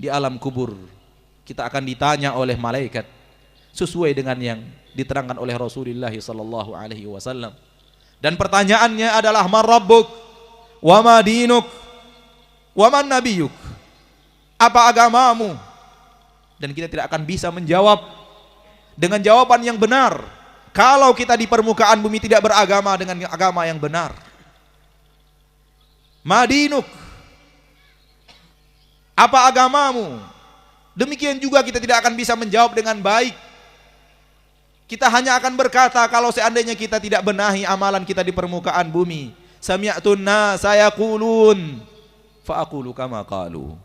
di alam kubur kita akan ditanya oleh malaikat sesuai dengan yang diterangkan oleh Rasulullah sallallahu alaihi wasallam. Dan pertanyaannya adalah man rabbuk wa ma dinuk wa man nabiyuk. Apa agamamu? Dan kita tidak akan bisa menjawab dengan jawaban yang benar kalau kita di permukaan bumi tidak beragama dengan agama yang benar. Madinuk, apa agamamu? Demikian juga kita tidak akan bisa menjawab dengan baik. Kita hanya akan berkata kalau seandainya kita tidak benahi amalan kita di permukaan bumi. Sami'tun nasa yaqulun fa aqulu kama qalu.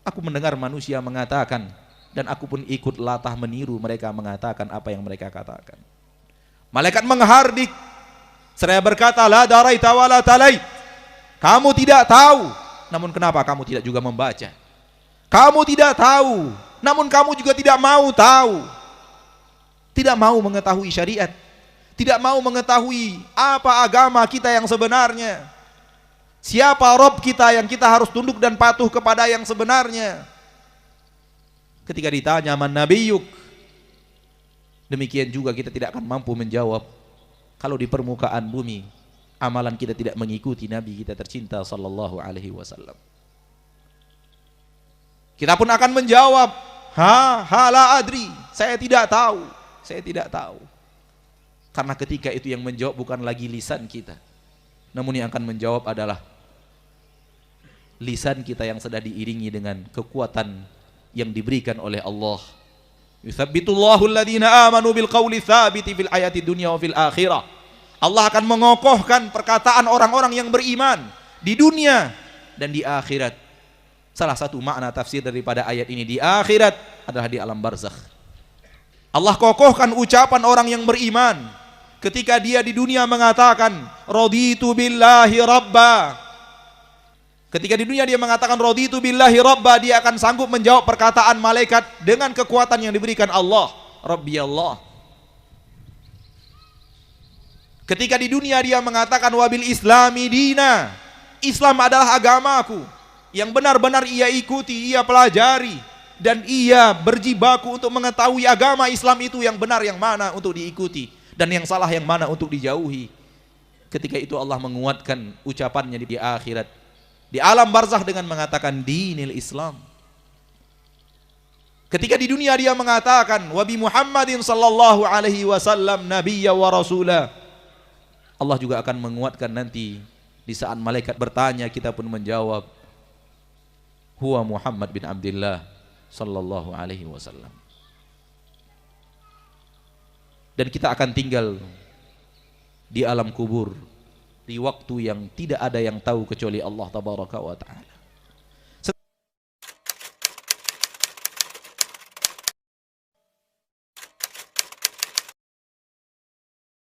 Aku mendengar manusia mengatakan dan aku pun ikut latah meniru mereka mengatakan apa yang mereka katakan. Malaikat menghardik seraya berkata, la daraita wa la talait. Kamu tidak tahu, namun kenapa kamu tidak juga membaca? Kamu tidak tahu, namun kamu juga tidak mau tahu. Tidak mau mengetahui syariat, tidak mau mengetahui apa agama kita yang sebenarnya. Siapa Rob kita yang kita harus tunduk dan patuh kepada yang sebenarnya. Ketika ditanya man nabiyuk, demikian juga kita tidak akan mampu menjawab kalau di permukaan bumi amalan kita tidak mengikuti Nabi kita tercinta sallallahu alaihi wasallam. Kita pun akan menjawab, la adri, saya tidak tahu, saya tidak tahu. Karena ketika itu yang menjawab bukan lagi lisan kita, namun yang akan menjawab adalah lisan kita yang sudah diiringi dengan kekuatan yang diberikan oleh Allah. Yuthabbitullahu alladhina amanu bil qawli tsabiti fil hayati dunya wa fil akhirah. Allah akan mengokohkan perkataan orang-orang yang beriman di dunia dan di akhirat. Salah satu makna tafsir daripada ayat ini di akhirat adalah di alam barzakh. Allah kokohkan ucapan orang yang beriman ketika dia di dunia mengatakan raditu billahi rabba. Ketika di dunia dia mengatakan raditu billahi rabba, dia akan sanggup menjawab perkataan malaikat dengan kekuatan yang diberikan Allah, Rabbi Allah. Ketika di dunia dia mengatakan wabil islami dina, Islam adalah agamaku yang benar-benar ia ikuti, ia pelajari dan ia berjibaku untuk mengetahui agama Islam itu yang benar yang mana untuk diikuti dan yang salah yang mana untuk dijauhi. Ketika itu Allah menguatkan ucapannya di akhirat, di alam barzakh dengan mengatakan dinil Islam. Ketika di dunia dia mengatakan wa bi Muhammadin sallallahu alaihi wasallam nabiyya wa rasula, Allah juga akan menguatkan nanti di saat malaikat bertanya kita pun menjawab huwa Muhammad bin Abdullah sallallahu alaihi wasallam. Dan kita akan tinggal di alam kubur di waktu yang tidak ada yang tahu kecuali Allah tabaraka wa ta'ala.